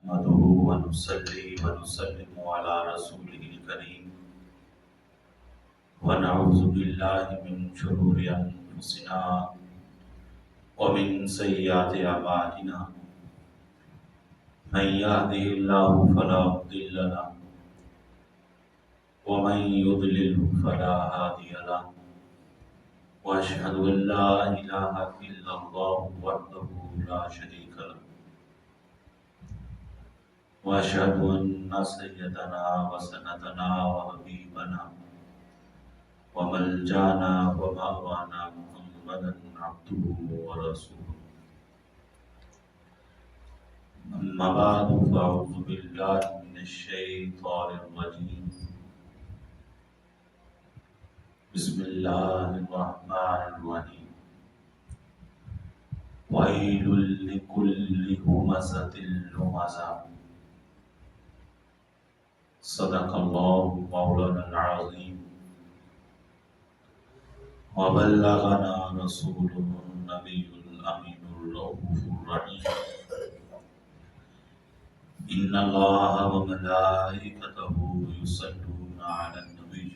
نحمده ونصلي ونسلم على رسوله الكريم ونعوذ بالله من شرور أنفسنا ومن سيئات أعمالنا من يهده الله فلا مضل له ومن يضلل فلا هادي له وأشهد أن لا إله إلا الله وحده لا شريك له وأشهد أن سيدنا وسندنا وحبيبنا وملجانا ومأوانا محمدا عبده ورسوله أما بعد فأعوذ بالله من الشيطان الرجيم بسم الله الرحمن الرحيم ويل لكل همزة لمزة صدق الله مولانا العظيم وبلغنا رسوله النبي الأمين الرؤوف الرحيم إن الله وملائكته يصلون على النبي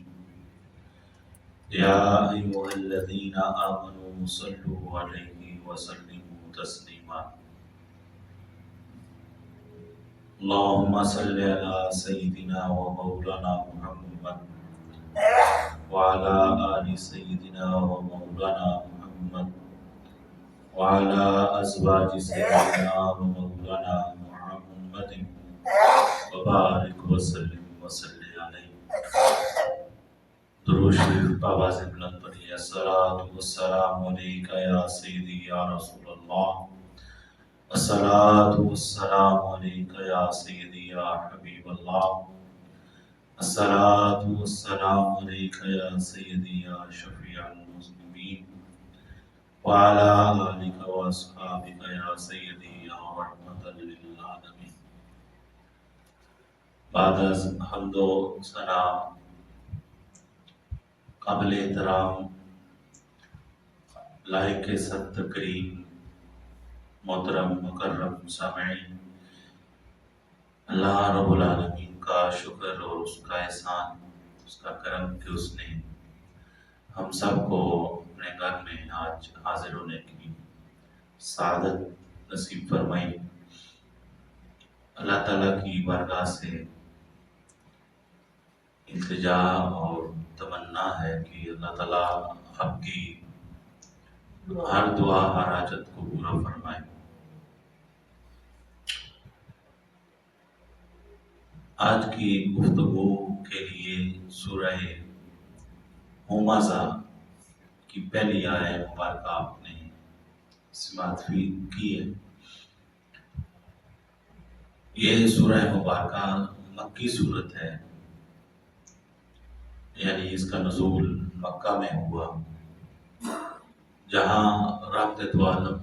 يا أيها الذين آمنوا صلوا عليه وسلموا تسليما اللهم صل على سيدنا ومولانا محمد وعلى آل سيدنا ومولانا محمد وعلى أزواج سيدنا ومولانا محمد وبارك وسلم وصلی علیہ درود شریف آواز بلند پڑھیے الصلاۃ والسلام علیک یا سیدی یا رسول اللہ الصلاۃ والسلام علیک یا سیدی یا حبیب اللہ الصلاۃ والسلام علیک یا سیدی یا شفیع المذنبین وعلى آلک واصحابک یا سیدی یا رحمۃ للعالمین بعد از حمد و ثنا قابل احترام لائق سخت کریم محترم مکرم سامعین، اللہ رب العالمین کا شکر اور اس کا احسان، اس کا کرم کہ اس نے ہم سب کو اپنے گھر میں آج حاضر ہونے کی سعادت نصیب فرمائی۔ اللہ تعالیٰ کی بارگاہ سے التجا اور تمنا ہے کہ اللہ تعالیٰ آپ کی ہر دعا ہر حاجت کو پورا فرمائے۔ آج کی گفتگو کے لیے سورہ ہمزہ کی پہلی آیت مبارکہ آپ نے سماعت کی ہے۔ یہ سورہ مبارکہ مکی صورت ہے، یعنی اس کا نزول مکہ میں ہوا، جہاں رحمت عالم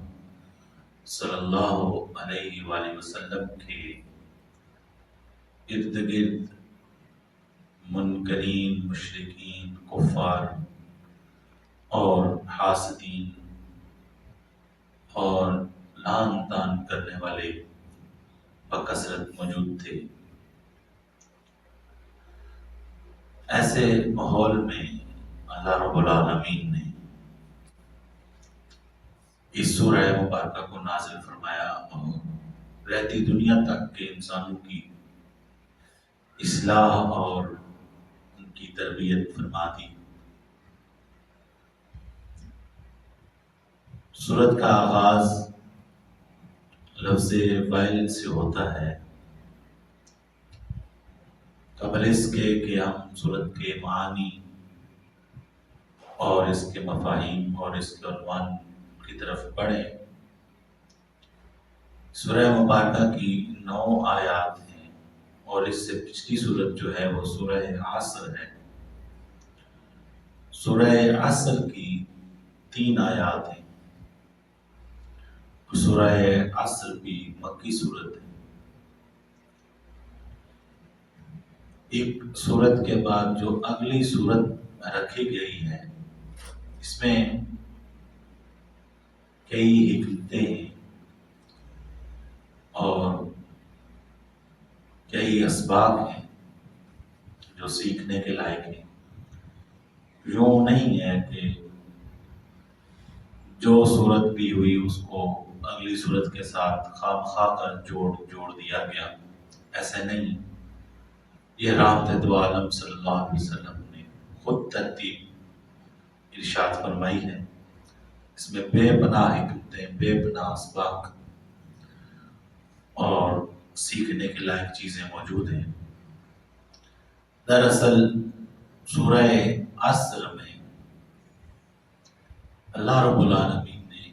صلی اللہ علیہ وآلہ وسلم کے ارد گرد منکرین، مشرکین، کفار اور حاسدین اور لعن طعن کرنے والے بکثرت موجود تھے۔ ایسے ماحول میں اللہ رب العالمین نے اس سورہ مبارکہ کو نازل فرمایا اور رہتی دنیا تک کے انسانوں کی اصلاح اور ان کی تربیت فرما دی۔ سورت کا آغاز لفظ ویل سے ہوتا ہے، قبل اس کے کہ ہم سورت کے معانی اور اس کے مفاہیم اور اس کے عنوان کی طرف پڑھیں۔ سورہ مبارکہ کی 9 آیات ہیں اور اس سے پچھلی سورت جو ہے وہ سورہ عصر ہے۔ سورہ عصر کی 3 آیات ہیں۔ سورہ عصر بھی مکی سورت ہے۔ ایک سورت کے بعد جو اگلی سورت رکھی گئی ہے، اس میں کئی حکمتیں ہیں اور کئی اسباق ہیں جو سیکھنے کے لائق ہیں۔ یوں نہیں ہے کہ جو صورت بھی ہوئی اس کو اگلی صورت کے ساتھ خام خواہ کر جوڑ دیا گیا، ایسے نہیں۔ یہ رحمت دو عالم صلی اللہ علیہ وسلم نے خود ترتیب ارشاد فرمائی ہے۔ اس میں بے پناہ حکمتیں، بے پناہ اسباق اور سیکھنے کے لائق چیزیں موجود ہیں۔ دراصل سورہ عصر میں اللہ رب العالمین نے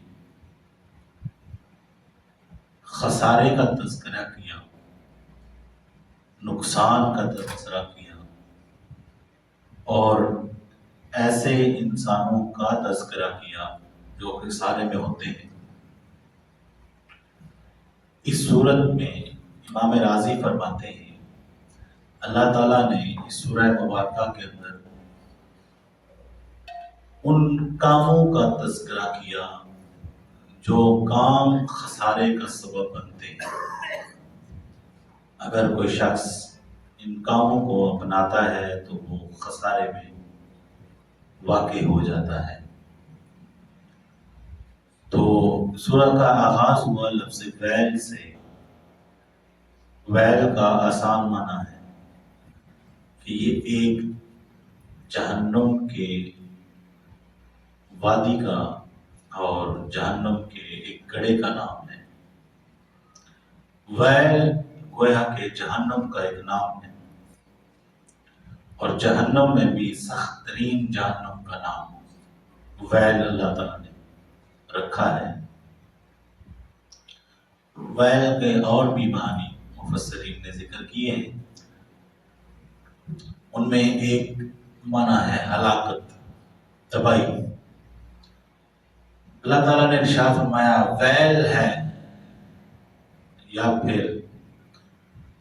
خسارے کا تذکرہ کیا، نقصان کا تذکرہ کیا، اور ایسے انسانوں کا تذکرہ کیا جو خسارے میں ہوتے ہیں۔ اس صورت میں امام راضی فرماتے ہیں اللہ تعالیٰ نے اس سورہ مبارکہ کے اندر ان کاموں کا تذکرہ کیا جو کام خسارے کا سبب بنتے ہیں۔ اگر کوئی شخص ان کاموں کو اپناتا ہے تو وہ خسارے میں واقع ہو جاتا ہے۔ تو سورہ کا آغاز ہوا لفظ ویل سے۔ ویل کا آسان معنی ہے کہ یہ ایک جہنم کے وادی کا اور جہنم کے ایک گڑھے کا نام ہے۔ ویل گویا کہ جہنم کا ایک نام ہے، اور جہنم میں بھی سخت ترین جہنم کا نام ویل اللہ تعالیٰ نے رکھا ہے۔ ویل کے اور بھی معنی مفسرین نے ذکر کیے ہیں۔ ان میں ایک معنی ہے ہلاکت، تباہی۔ اللہ تعالیٰ نے ارشاد فرمایا ویل ہے، یا پھر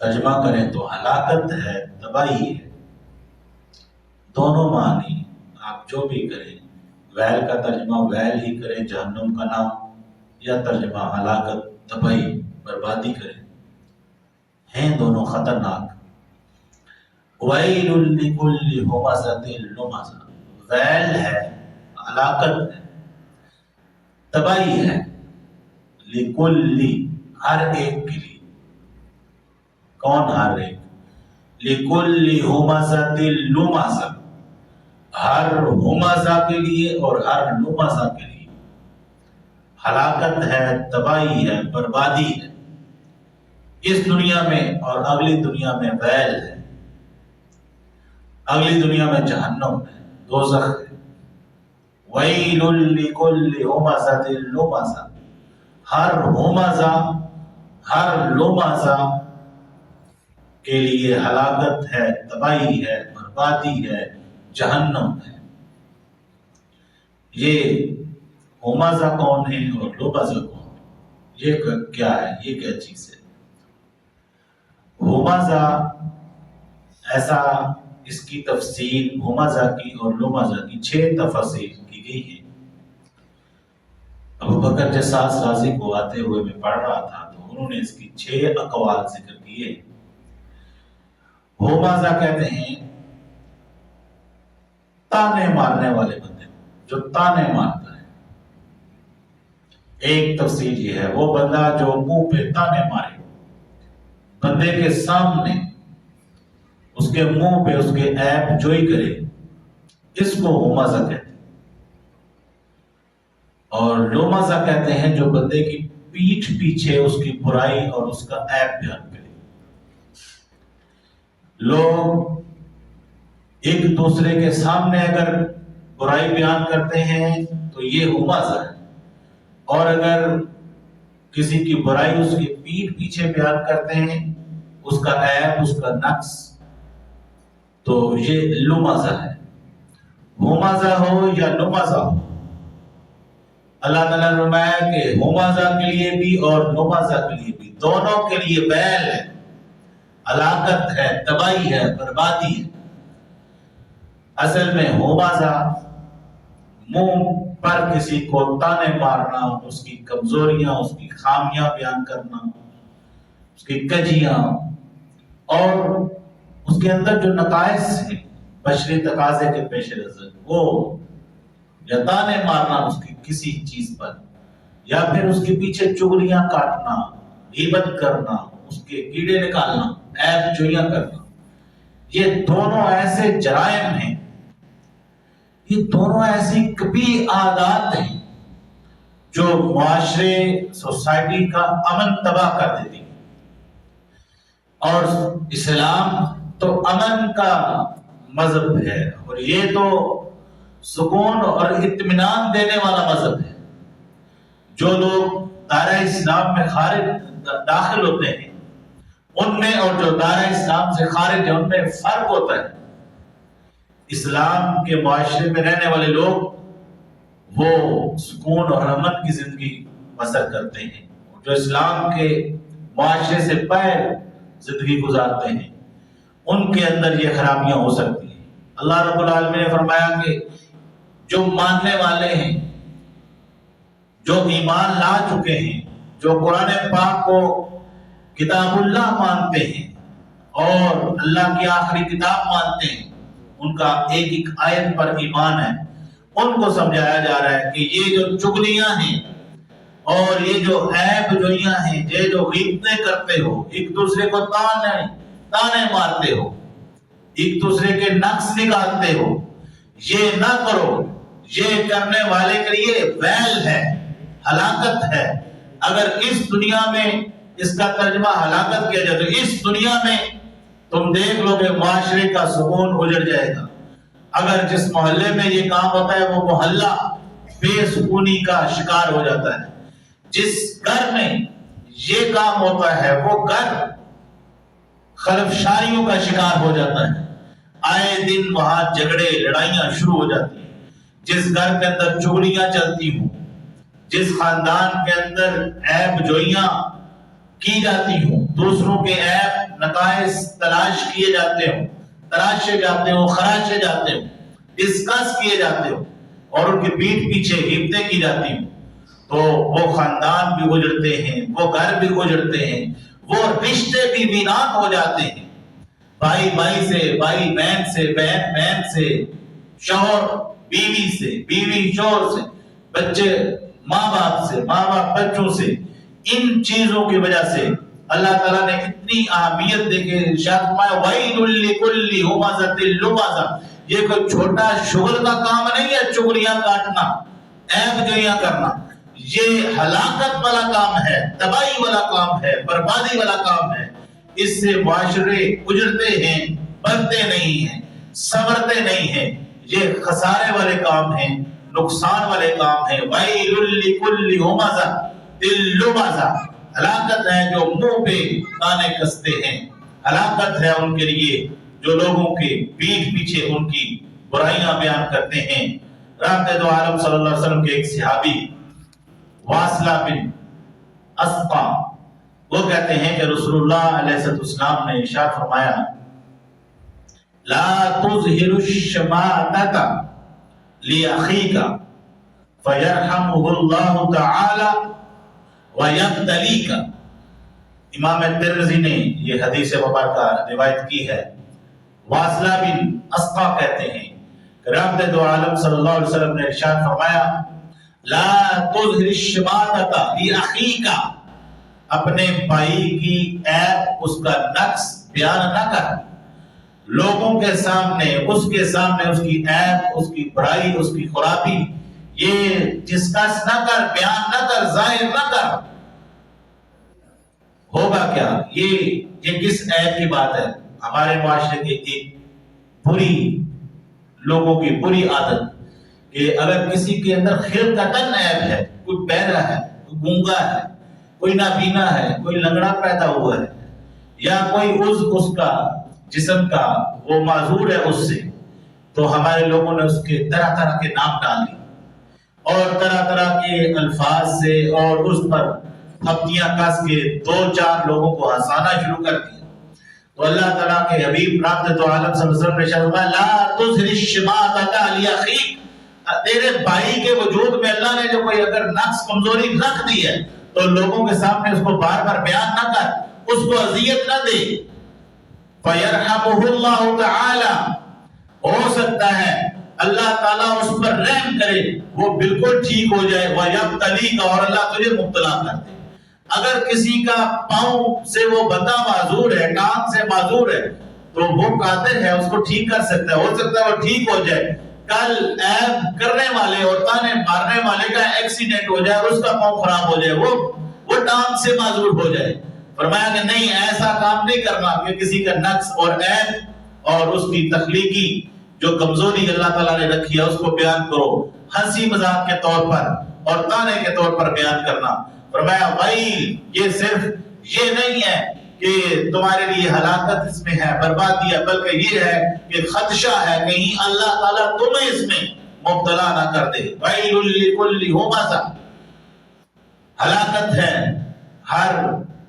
ترجمہ کریں تو ہلاکت ہے، تباہی ہے۔ دونوں معنی آپ جو بھی کریں، ویل کا ترجمہ ویل ہی کریں جہنم کا نام، یا ترجمہ ہلاکت، تباہی، بربادی کریں، ہیں دونوں خطرناک۔ ویل لکل ہمزۃ لمزہ، ویل ہے، ہلاکت ہے، تباہی ہے، لکل، ہر ایک کے لیے۔ کون ہر ایک؟ لکل ہمزۃ لمزہ، ہر ہمزہ کے لیے اور ہر لمزہ کے لیے ہلاکت ہے، تباہی ہے، بربادی ہے۔ اس دنیا میں اور اگلی دنیا میں ویل ہے، اگلی دنیا میں جہنم ہے، دوزخ ہے۔ ویل لکل ہمزۃ لمزہ، ہر ہمزہ، ہر لمزہ کے لیے ہلاکت ہے، تباہی ہے، بربادی ہے، جہنم ہے۔ یہ ہمزہ کون ہے اور لمزہ کون ہے؟ یہ کیا ہے؟ یہ کیا چیز ہے؟ ہمزہ ایسا، اس کی تفصیل ہمزہ کی اور لمزہ کی 6 تفاسیر کی گئی ہے۔ ابو بکر جساس رازی کو آتے ہوئے میں پڑھ رہا تھا تو انہوں نے اس کی 6 اقوال ذکر کیے۔ ہمزہ کہتے ہیں تانے مارنے والے بندے، جو تانے مارتا ہے۔ ایک تفسیر یہ ہے وہ بندہ جو منہ پہ تانے مارے، بندے کے سامنے اس کے منہ پہ اس کے عیب جوئی کرے، اس کو ہمزہ کہتے ہیں۔ اور لمزہ کہتے ہیں جو بندے کی پیٹھ پیچھے اس کی برائی اور اس کا عیب بیان کرے۔ لوگ ایک دوسرے کے سامنے اگر برائی بیان کرتے ہیں تو یہ ہمزہ ہے، اور اگر کسی کی برائی اس کی پیٹھ پیچھے بیان کرتے ہیں، اس کا عیب، اس کا نقص، تو یہ لمزہ ہے۔ ہمزہ ہو یا لمزہ ہو، اللہ تعالیٰ نے فرمایا کہ ہمزہ کے لیے بھی اور لمزہ کے لیے بھی، دونوں کے لیے ویل ہے، ہلاکت ہے، تباہی ہے، بربادی ہے۔ اصل میں ہمزہ منہ پر کسی کو تانے مارنا، اس کی کمزوریاں، اس کی خامیاں بیان کرنا، اس کی کجیاں، اور اس کے اندر جو نقائص ہیں بشری تقاضے کے پیش نظر، وہ یا تانے مارنا اس کی کسی چیز پر، یا پھر اس کے پیچھے چغلیاں کاٹنا، غیبت کرنا، اس کے کیڑے نکالنا، عیب جوئیاں کرنا، یہ دونوں ایسے جرائم ہیں، یہ دونوں ایسی کبھی عادات ہیں جو معاشرے سوسائٹی کا امن تباہ کر دیتی ہیں۔ اور اسلام تو امن کا مذہب ہے، اور یہ تو سکون اور اطمینان دینے والا مذہب ہے۔ جو لوگ دائرہ اسلام میں داخل ہوتے ہیں ان میں اور جو دائرہ اسلام سے خارج ہیں ان میں فرق ہوتا ہے۔ اسلام کے معاشرے میں رہنے والے لوگ وہ سکون اور امن کی زندگی بسر کرتے ہیں، جو اسلام کے معاشرے سے باہر زندگی گزارتے ہیں ان کے اندر یہ خرابیاں ہو سکتی ہیں۔ اللہ رب العالمین نے فرمایا کہ جو ماننے والے ہیں، جو ایمان لا چکے ہیں، جو قرآن پاک کو کتاب اللہ مانتے ہیں اور اللہ کی آخری کتاب مانتے ہیں، ان کا ایک ایک آیت پر ایمان ہے، ان کو سمجھایا جا رہا ہے کہ یہ جو چغلیاں ہیں اور یہ جو عیب جوئیاں ہیں، یہ جو غیبتیں کرتے ہو، ایک دوسرے کو تانے مارتے ہو، ایک دوسرے کے نقص نکالتے ہو، یہ نہ کرو۔ یہ کرنے والے کے لیے ویل ہے، ہلاکت ہے۔ اگر اس دنیا میں اس کا ترجمہ ہلاکت کیا جائے تو اس دنیا میں تم دیکھ لو کہ معاشرے کا سکون اجڑ جائے گا۔ اگر جس محلے میں یہ کام ہوتا ہے وہ محلہ بے سکونی کا شکار ہو جاتا ہے۔ جس گھر میں یہ کام ہوتا ہے وہ گھر خلفشاریوں کا شکار ہو جاتا ہے۔ آئے دن وہاں جھگڑے لڑائیاں شروع ہو جاتی ہیں۔ جس گھر کے اندر چغلیاں چلتی ہوں، جس خاندان کے اندر عیب جوئیاں کی جاتی ہوں، دوسروں کے عیب نقائص تلاش کیے جاتے ہوں، تراشے جاتے ہوں، خراشے جاتے ہوں، ڈسکس کیے جاتے ہوں اور ان کے پیٹھ پیچھے غیبتیں کی جاتی ہوں، تو وہ خاندان بھی گزرتے ہیں، وہ گھر بھی گزرتے ہیں، وہ رشتے بھی ویران ہو جاتے ہیں۔ بھائی بھائی سے، بھائی بہن سے، بہن بہن سے، شوہر بیوی سے، بیوی شوہر سے، بچے ماں باپ سے، ماں باپ بچوں سے، ان چیزوں کی وجہ سے اللہ تعالیٰ نے اتنی اہمیت دے کے ارشاد فرمایا وَيْلٌ لِكُلِّ ہُمَزَةٍ لُمَزَةٍ۔ یہ کوئی چھوٹا شغل کا کام نہیں ہے، چغلیاں کاٹنا، عیب جوئیاں کرنا، یہ ہلاکت والا کام ہے، تباہی والا کام ہے، بربادی والا کام ہے۔ اس سے معاشرے اجڑتے ہیں، بنتے نہیں ہیں، سنورتے نہیں ہیں، یہ خسارے والے کام ہیں، نقصان والے کام ہیں۔ وَيْلٌ لِكُلِّ ہُمَزَةٍ لُمَزَةٍ۔ ہلاکت ہے جو منہ پہ تانے کستے ہیں، ہلاکت ہے ان کے لیے جو لوگوں کے پیٹھ پیچھے ان کی برائیاں بیان کرتے ہیں۔ رحمت دو عالم صلی اللہ علیہ وسلم کے ایک صحابی واصلہ بن اسقا وہ کہتے ہیں کہ رسول اللہ علیہ السلام نے ارشاد فرمایا لا تظہر الشماتۃ لأخیک فیرحمہ اللہ تعالی وَيَبْتَلِيكَ۔ امام ترمذی نے یہ حدیث مبارکہ روایت کی ہے۔ واصلہ بن اسقا کہتے ہیں کہ رحمت دو عالم صلی اللہ علیہ وسلم نے ارشاد فرمایا لا تظہر الشماتۃ لأخیک، اپنے بھائی کی عیب، اس کا نقص بیان نہ کر لوگوں کے سامنے، اس کے سامنے اس کی عیب، اس کی برائی، اس کی خرابی یہ ڈسکس نہ کر، بیان نہ کر، ظاہر نہ کر۔ ہوگا کیا؟ یہ کس عیب کی بات ہے؟ ہمارے معاشرے کی ایک بری لوگوں کی بری عادت کہ اگر کسی کے اندر خلقتاً عیب ہے، کوئی بہرا ہے، کوئی گونگا ہے، کوئی نابینا ہے، کوئی لنگڑا پیدا ہوا ہے، یا کوئی عضو اس کا جسم کا وہ معذور ہے اس سے، تو ہمارے لوگوں نے اس کے طرح طرح کے نام ڈال دیے اور طرح طرح کے الفاظ سے اور اس پر تھپڑیاں کس کے دو چار لوگوں کو ہنسانا شروع کر دیا۔ تو اللہ تعالیٰ کے حبیب رحمت عالم صلی اللہ علیہ وسلم نے فرمایا لا تظہر الشماتۃ لأخیک، تیرے بھائی کے وجود میں اللہ نے جو کوئی اگر نقص کمزوری رکھ دی ہے تو لوگوں کے سامنے اس کو بار بار بیان نہ کر، اس کو اذیت نہ دے۔ فَيَرْحَمُهُ اللَّهُ تَعَالَى، ہو سکتا ہے اللہ تعالیٰ اس پر رحم کرے، وہ بالکل ٹھیک ہو جائے، وَيَبْتَلِيكَ، اور اللہ تجھے مبتلا کر دے۔ اگر کسی کا پاؤں سے وہ بندہ معذور ہے، ٹانگ سے معذور ہے، تو وہ قادر ہے، اس کو ٹھیک کر سکتا ہے، ہو سکتا ہے وہ ٹھیک ہو جائے۔ کل عیب کرنے والے اور تانے مارنے والے کا ایکسیڈنٹ ہو جائے اور اس کا پاؤں خراب ہو جائے، وہ ٹانگ سے معذور ہو جائے۔ فرمایا کہ نہیں، ایسا کام نہیں کرنا کہ کسی کا نقص اور عیب اور اس کی تخلیقی جو کمزوری اللہ تعالیٰ نے رکھی ہے اس کو بیان کرو، ہنسی مذاق کے طور پر اور تانے کے طور پر بیان کرنا۔ فرمایا ویل، یہ صرف یہ نہیں ہے کہ تمہارے لیے ہلاکت اس میں ہے، بربادی ہے، بلکہ یہ ہے کہ خدشہ ہے کہیں اللہ تعالیٰ تمہیں اس میں مبتلا نہ کر دے۔ ویل لکل ہمزہ، ہلاکت ہے ہر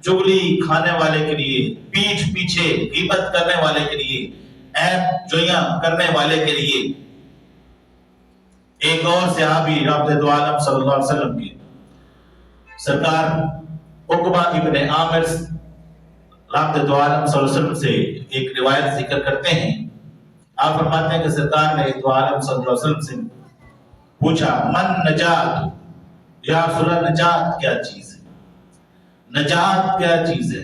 چغلی کھانے والے کے لیے، پیٹھ پیچھے غیبت کرنے والے کے لیے، عیب جویاں کرنے والے کے لیے۔ ایک اور صحابی رحمت دو عالم صلی اللہ علیہ وسلم کی سرکار عقبہ ابن عامر رحمت دو عالم صلی اللہ علیہ وسلم سے ایک روایت ذکر کرتے ہیں۔ آپ فرماتے ہیں کہ سرکار نے دو عالم صلی اللہ علیہ وسلم سے پوچھا، من نجات، یا رسول اللہ نجات کیا چیز ہے؟ نجات کیا چیز ہے؟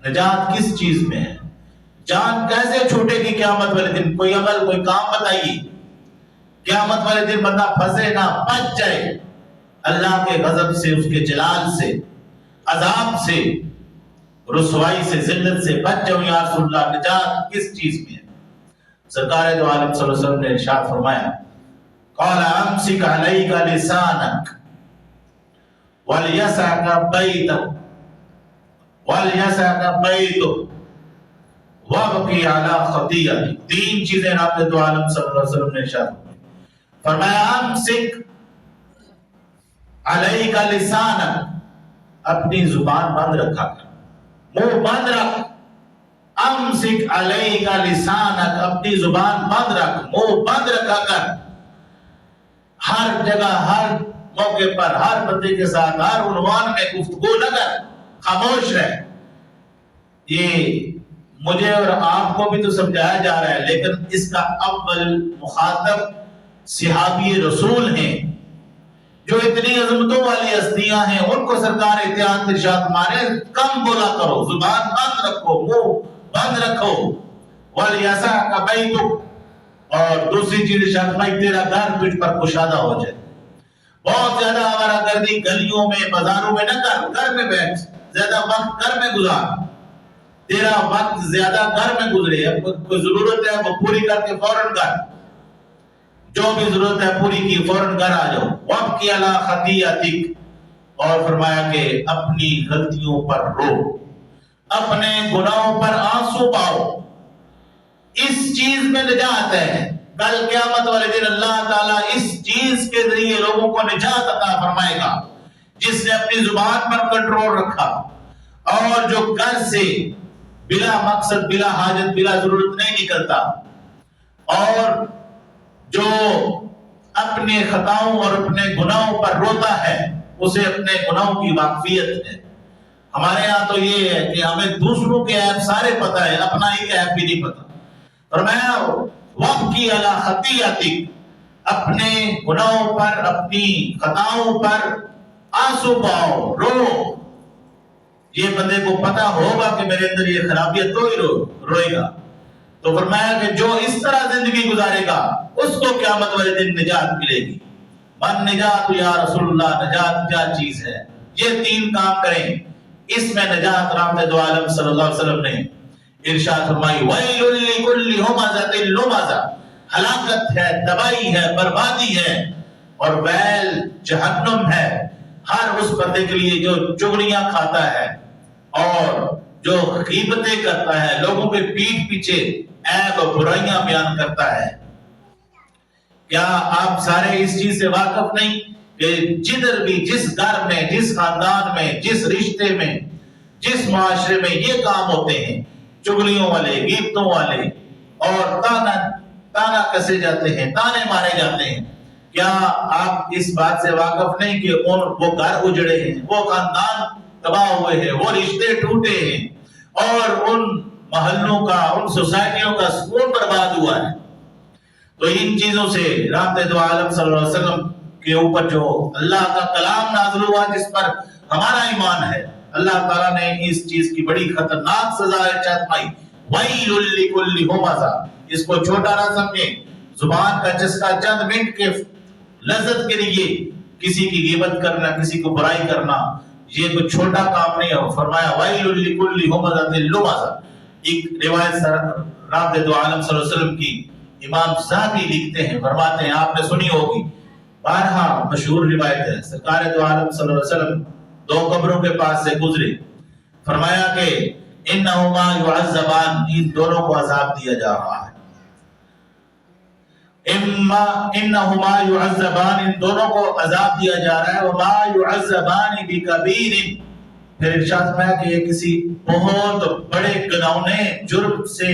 نجات کس چیز میں ہے؟ جان کیسے چھوٹے گی قیامت والے دن؟ کوئی عمل، کوئی کام بتائیے، قیامت والے دن بندہ پھنسے نہ، بچ جائے اللہ کے غضب سے، اس کے جلال سے، عذاب سے، رسوائی سے، ذلت سے بچ جاؤ یا رسول اللہ، نجات کس چیز میں ہے؟ سرکار دو عالم صلی اللہ علیہ وسلم نے ارشاد فرمایا، قال امسک علیک لسانک ولیسعک بیتک وابقی علی خطیئتک۔ تین چیزیں رحمت دو عالم صلی اللہ علیہ وسلم نے ارشاد فرمایا، امسک علیک لسانک، اپنی زبان بند رکھا کر، منہ بند رکھ۔ امسک علیک لسانک، اپنی زبان بند رکھ، منہ بند رکھا کر۔ ہر جگہ، ہر موقع پر، ہر بندے کے ساتھ، ہر عنوان میں گفتگو نہ کر، خاموش رہ۔ یہ مجھے اور آپ کو بھی تو سمجھایا جا رہا ہے، لیکن اس کا اول مخاطب صحابی رسول ہیں جو اتنی عظمتوں والی ہستیاں ہیں، ان کو سرکار احتیاط ارشاد مارے، کم بولا کرو، زبان بند رکھو، منہ بند رکھو۔ وَلْيَسَعْكَ بَيْتُكَ، اور دوسری چیز ارشاد فرمائی، تیرا گھر تجھ پر کشادہ ہو جائے۔ بہت زیادہ آوارہ گردی گلیوں میں، بازاروں میں نہ کر، گھر میں بیٹھ، زیادہ وقت گھر میں گزار، تیرا وقت زیادہ گھر میں گزرے۔ اب کوئی ضرورت ہے وہ پوری کر کے فوراً کر، جو بھی ضرورت ہے پوری کی، فوراً گھر آ جاؤ۔ وَابْكِ عَلَىٰ خَطِيئَتِكَ، اور فرمایا کہ اپنی غلطیوں پر رو، اپنے گناہوں پر آنسو پاؤ۔ اس چیز میں نجات ہے، کل قیامت والے دن اللہ تعالیٰ اس چیز کے ذریعے لوگوں کو نجات عطا فرمائے گا، جس نے اپنی زبان پر کنٹرول رکھا اور جو گھر سے بلا مقصد، بلا حاجت، بلا ضرورت نہیں نکلتا، اور جو اپنے خطاؤں اور اپنے گناہوں پر روتا ہے، اسے اپنے گناہوں کی واقفیت ہے۔ ہمارے ہاں تو یہ ہے کہ ہمیں دوسروں کے عیب سارے پتہ ہے، اپنا ایک عیب بھی نہیں پتہ۔ فرمایا وَابْكِ عَلَىٰ خَطِيئَتِكَ، اپنے گناہوں پر، اپنی خطاؤں پر آنسو پاؤ، رو۔ یہ بندے کو پتا ہوگا کہ میرے اندر یہ خرابی ہے تو ہی روئے گا۔ تو فرمایا کہ جو اس طرح زندگی گزارے گا اس کو قیامت والے دن نجات ملے گی۔ من نجات یا رسول اللہ، نجات کیا چیز ہے؟ یہ تین کام کریں، اس میں نجات رحمت دو عالم صلی اللہ علیہ وسلم نے ارشاد فرمائی، وَيْلٌ لِكُلِّ ہُمَزَةٍ لُمَزَةٍ، ہلاکت ہے، تباہی ہے، بربادی ہے، اور ویل جہنم ہے ہر اس بندے کے لیے جو چغلیاں کھاتا ہے اور جو غیبتیں کرتا ہے، لوگوں کے پیٹھ پیچھے عیب اور برائیاں بیان کرتا ہے۔ کیا آپ سارے اس چیز سے واقف نہیں کہ جدھر بھی، جس گھر میں، جس خاندان میں، جس رشتے میں، جس معاشرے میں یہ کام ہوتے ہیں، چغلیوں والے، غیبتوں والے، اور تانا کسے جاتے ہیں، تانے مارے جاتے ہیں، کیا آپ اس بات سے واقف نہیں کہ وہ گھر اجڑے ہیں، وہ خاندان تباہ ہوئے ہیں، وہ رشتے ٹوٹے ہیں، اور ان محلوں کا، ان سوسائٹیوں کا سکون برباد ہوا ہے۔ تو ان چیزوں سے رحمت دو عالم صلی اللہ علیہ وسلم کے اوپر جو اللہ کا کلام نازل ہوا جس پر ہمارا ایمان ہے، اللہ تعالیٰ نے اس چیز کی بڑی خطرناک سزا ارشاد فرمائی، وَيْلٌ لِكُلِّ ہُمَزَةٍ۔ اس کو چھوٹا نہ سمجھیں، زبان کا چسکا چند منٹ کے لذت کے لیے کسی کی غیبت کرنا، کسی کو برائی کرنا، یہ کوئی چھوٹا کام نہیں ہے۔ فرمایا وَيْلٌ لِكُلِّ ہُمَزَةٍ لُمَزَةٍ۔ ایک روایت رحمت دو عالم صلی اللہ علیہ وسلم کی امام صاحبی لکھتے ہیں، فرماتے ہیں، آپ نے سنی ہوگی، بارہا مشہور روایت ہے، سرکار دو عالم صلی اللہ علیہ وسلم دو قبروں کے پاس سے گزرے، فرمایا کہ انہما یعذبان، ان دونوں کو عذاب دیا جا رہا ہے، انہما یعذبان، ان دونوں کو عذاب دیا جا رہا ہے، وما یعذبان بکبیر، پھر ارشاد فرمایا کہ یہ کسی بہت بڑے گناہونے جرم سے،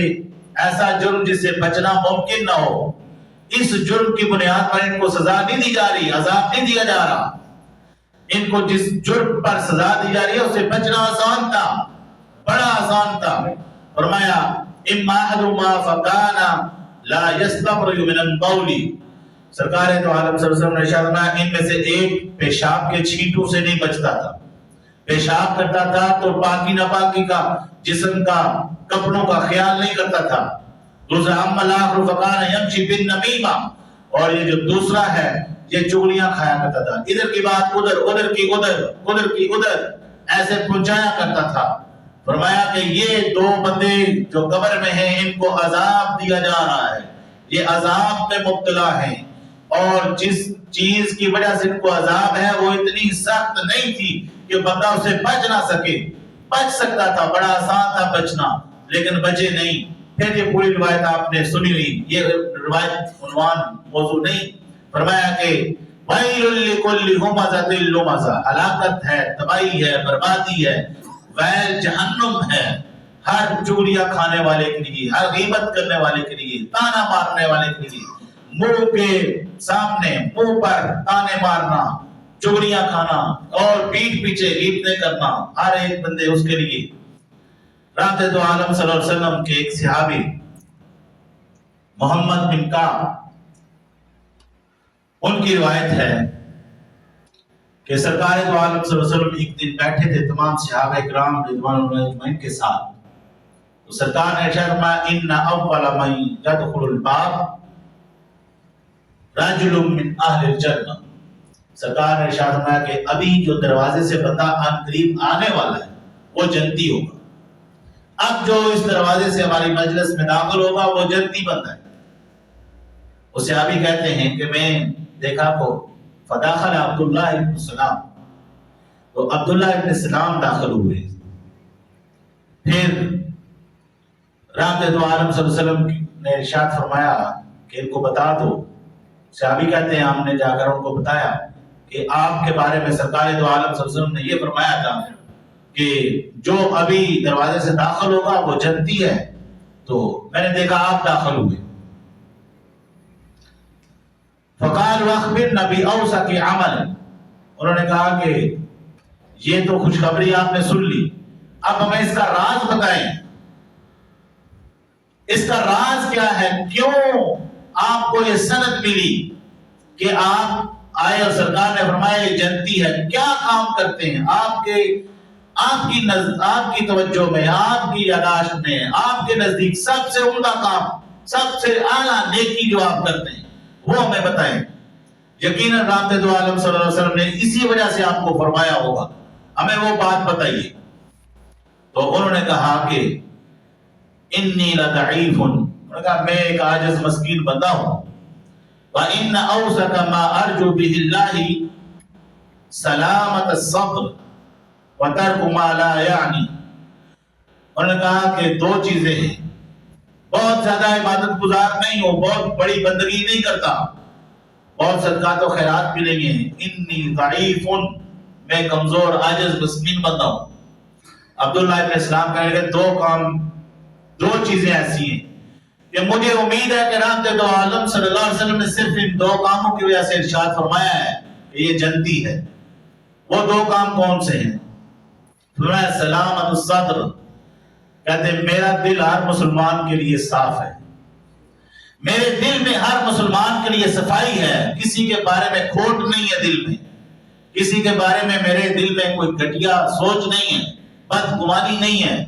ایسا جرم جس سے بچنا ممکن نہ ہو، اس جرم کی بنیاد پر ان کو سزا نہیں دی جا رہی، عذاب نہیں دیا جا رہا، ان کو جس جرم پر سزا دی جا رہی ہے اسے بچنا آسان تھا، بڑا آسان تھا۔ فرمایا اما احدهما فكان لا يستبرئ من البول، سرکار تو عالم صلی اللہ علیہ وسلم نے ارشاد فرمایا ان میں سے ایک پیشاب کے چھینٹوں سے نہیں بچتا تھا، پیشاب کرتا تھا تو پاکی ناپاکی کا، جسم کا، کپڑوں کا خیال نہیں کرتا تھا۔ دوسرا اما الاخر فكان يمشي بالنميمة، اور یہ جو دوسرا ہے یہ چغلیاں کھایا کرتا تھا، ادھر کی بات ادھر، ادھر کی ادھر، ادھر کی ادھر، ایسے پہنچایا کرتا تھا۔ فرمایا کہ یہ دو بندے جو قبر میں ہیں ان کو عذاب دیا جا رہا ہے، یہ عذاب میں مبتلا ہیں، اور جس چیز کی وجہ سے ان کو عذاب ہے وہ اتنی سخت نہیں تھی کہ بندہ اسے بچ نہ سکے، بچ سکتا تھا، بڑا آسان تھا بچنا، لیکن بچے نہیں۔ پھر یہ پوری روایت آپ نے سنی ہوئی، یہ روایت عنوان موضوع نہیں۔ فرمایا کہ وَيْلٌ لِكُلِّ هُمَزَةٍ لُمَزَةٍ، ہلاکت ہے، تباہی ہے، بربادی ہے، ویل جہنم ہے ہر چغلیاں کھانے والے کے لیے، ہر غیبت کرنے والے کے لیے، تانا مارنے والے کے لیے، منہ کے سامنے منہ پر تانے مارنا، چغلیاں کھانا اور پیٹھ پیچھے غیبتیں کرنا، ہر ایک بندے اس کے لیے۔ رحمت دو عالم صلی اللہ علیہ وسلم کے ایک صحابی محمد بن کعب، ان کی روایت ہے کہ سرکار دو عالم صلی اللہ علیہ وسلم ایک دن بیٹھے تھے تمام صحابہ کرام رضوان اللہ اجمعین کے ساتھ، تو سرکار نے ارشاد فرمایا ان اول من يدخل الباب رجل من اہل الجنہ، سرکار نے ارشاد فرمایا کہ ابھی جو دروازے سے بندہ ان قریب آنے والا ہے وہ جنتی ہوگا، اب جو اس دروازے سے ہماری مجلس میں داخل ہوگا وہ جنتی بندہ ہے۔ وہ صحابی کہتے ہیں کہ میں دیکھا کو فداخل عبداللہ ابن سلام، تو عبداللہ ابن سلام داخل ہوئے، پھر رحمت دو عالم صلی اللہ علیہ وسلم نے ارشاد فرمایا کہ ان کو بتا دو، صحابی کہتے ہیں ہم نے جا کر ان کو بتایا کہ آپ کے بارے میں سرکار دو عالم صلی اللہ علیہ وسلم نے یہ فرمایا تھا کہ جو ابھی دروازے سے داخل ہوگا وہ جنتی ہے، تو میں نے دیکھا آپ داخل ہوئے۔ فقال واخبرنا بأوسط عمل، انہوں نے کہا کہ یہ تو خوشخبری آپ نے سن لی، اب ہمیں اس کا راز بتائیں، اس کا راز کیا ہے، کیوں آپ کو یہ سند ملی کہ آپ آئے اور سرکار نے فرمایا یہ جنتی ہے، کیا کام کرتے ہیں آپ کی توجہ میں، آپ کی یاداشت میں، آپ کے نزدیک سب سے عمدہ کام، سب سے اعلیٰ نیکی جو آپ کرتے ہیں وہ ہمیں بتائیں۔ یقیناً رحمت دو عالم صلی اللہ علیہ وسلم نے اسی وجہ سے آپ کو فرمایا ہوگا، ہمیں وہ بات بتائیے۔ تو انہوں نے کہا کہ انی لضعیف، انہوں نے کہا میں ایک عاجز مسکین بندہ ہوں، وَإِنَّ أَوْسَكَ مَا أَرْجُو بِهِ اللَّهِ سَلَامَةَ الصَّدْرِ وَتَرْكُ مَا لَا يَعْنِي، انہوں نے کہا کہ دو چیزیں ہیں، بہت زیادہ عبادت گزار نہیں ہوں، بہت بڑی بندگی نہیں کرتا، بہت صدقات و خیرات بھی نہیں ہیں، انی ضعیف، میں کمزور عاجز مسکین بندہ ہوں۔ عبداللہ ابن اسلام کہنے لگے دو چیزیں ایسی ہیں کہ مجھے امید ہے کہ رحمت دو عالم صلی اللہ علیہ وسلم نے صرف ان دو کاموں کی وجہ سے ارشاد فرمایا ہے کہ یہ جنتی ہے۔ وہ دو کام کون سے ہیں؟ فرمایا سلامت الصدر، کہتے ہیں میرا دل ہر مسلمان کے لیے صاف ہے، میرے دل میں ہر مسلمان کے لیے صفائی ہے، کسی کے بارے میں کھوٹ نہیں ہے دل میں، کسی کے بارے میں میرے دل میں کوئی گھٹیا سوچ نہیں ہے، بدگمانی نہیں ہے،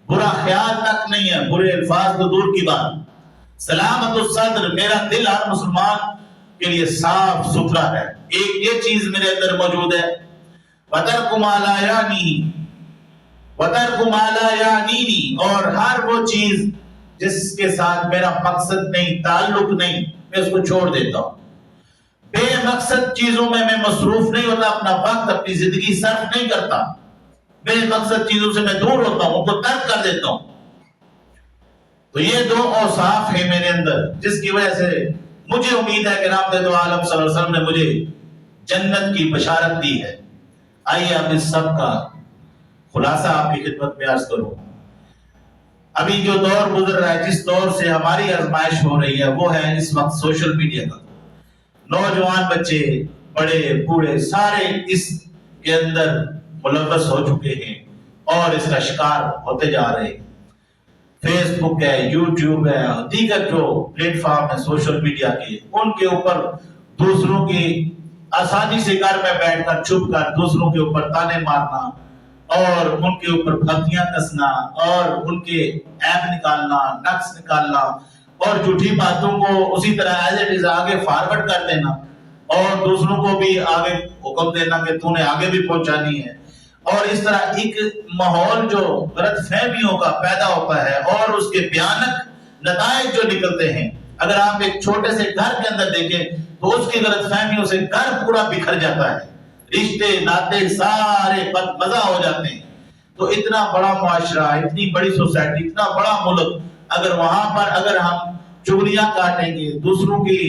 برا خیال تک نہیں ہے، برے الفاظ تو دور کی بات۔ سلامت الصدر، میرا دل ہر مسلمان کے لیے صاف ستھرا ہے، ایک یہ چیز میرے اندر موجود ہے۔ وَتَرْكُ مَا لَا يَعْنِي وَتَرْكُ مَا لَا يَعْنِينِي، اور ہر وہ چیز جس کے ساتھ میرا مقصد نہیں، تعلق نہیں، میں اس کو چھوڑ دیتا ہوں۔ بے مقصد چیزوں میں مصروف نہیں ہوتا، اپنا وقت اپنی زندگی صرف نہیں کرتا، بے مقصد چیزوں سے میں دور ہوتا ہوں، ان کو ترک کر دیتا ہوں۔ تو یہ دو اوصاف ہیں میرے اندر، جس کی وجہ سے مجھے امید ہے کہ رحمت دو عالم صلی اللہ علیہ وسلم نے مجھے جنت کی بشارت دی ہے۔ آئیے اب اس سب کا خلاصہ آپ کی خدمت میں عرض کروں۔ ابھی جو دور گزر رہا ہے، جس دور سے ہماری آزمائش ہو رہی ہے، وہ ہے اس وقت سوشل میڈیا کا۔ نوجوان بچے، بڑے بوڑھے، سارے اس کے اندر ملوث ہو چکے ہیں اور اس کا شکار ہوتے جا رہے ہیں۔ فیس بک ہے، یوٹیوب ہے، دیگر جو پلیٹ فارم ہے سوشل میڈیا کے، ان کے اوپر دوسروں کی آسانی سے گھر میں بیٹھ کر چھپ کر دوسروں کے اوپر تانے مارنا اور ان کے اوپر پھبتیاں کسنا اور ان کے عیب نکالنا، نقص نکالنا اور جھوٹی باتوں کو اسی طرح ایز اٹ از آگے فارورڈ کر دینا اور دوسروں کو بھی آگے حکم دینا کہ تو نے آگے بھی پہنچانی ہے، اور اس طرح ایک ماحول جو غلط فہمیوں کا پیدا ہوتا ہے اور اس کے بھیانک نتائج جو نکلتے ہیں۔ اگر آپ ایک چھوٹے سے گھر کے اندر دیکھیں تو اس کی غلط فہمیوں سے گھر پورا بکھر جاتا ہے، رشتے ناطے سارے بدمزہ ہو جاتے ہیں۔ تو اتنا بڑا معاشرہ، اتنی بڑی سوسائٹی، اتنا بڑا ملک، اگر وہاں پر اگر ہم چغلیاں کاٹیں گے، دوسروں کی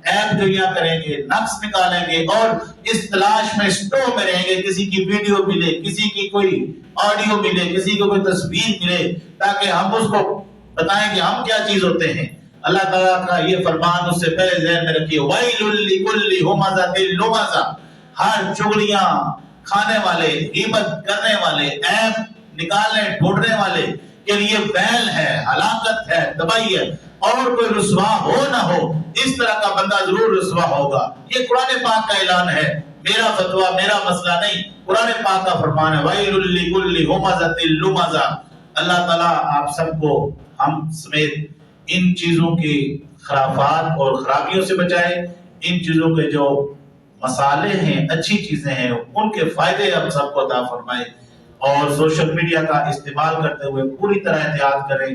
عیب گریاں کریں گے، نقص نکالیں گے اور اس تلاش میں اسٹو میں رہیں گے، کسی کی ویڈیو ملے، کسی کی کوئی آڈیو ملے، کسی کو کوئی تصویر ملے تاکہ ہم اس کو بتائیں کہ ہم کیا چیز ہوتے ہیں۔ اللہ تعالیٰ کا یہ فرمان اس سے پہلے ذہن میں رکھیے، وَيْلٌ لِكُلِّ هُمَزَةٍ لُمَزَةٍ، ہر چغلیاں کھانے والے، غیبت کرنے والے، عیب نکالنے ڈھونڈنے والے کے لیے ویل ہے، ہلاکت ہے، تباہی ہے، اور کوئی رسوا ہو نہ ہو اس طرح کا بندہ ضرور رسوا ہوگا۔ یہ قرآن پاک کا اعلان ہے، میرا فتویٰ، میرا مسئلہ نہیں، قرآن پاک کا فرمان ہے، وَيْلٌ لِكُلِّ هُمَزَةٍ لُمَزَةٍ۔ اللہ تعالیٰ آپ سب کو، ہم سمیت، ان چیزوں کی خرافات اور خرابیوں سے بچائے، ان چیزوں کے جو مسالے ہیں، اچھی چیزیں ہیں، ان کے فائدے ہم سب کو عطا فرمائے، اور سوشل میڈیا کا استعمال کرتے ہوئے پوری طرح احتیاط کریں۔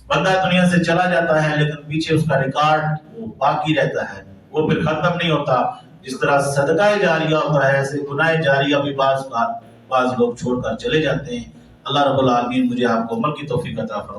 بندہ دنیا سے چلا جاتا ہے لیکن پیچھے اس کا ریکارڈ وہ باقی رہتا ہے، وہ پھر ختم نہیں ہوتا۔ جس طرح صدقہ جاریہ ہوتا ہے، ایسے گناہ جاریہ بھی بعض لوگ چھوڑ کر چلے جاتے ہیں۔ اللہ رب العالمین مجھے آپ کو عمل کی توفیق عطا فرمائے۔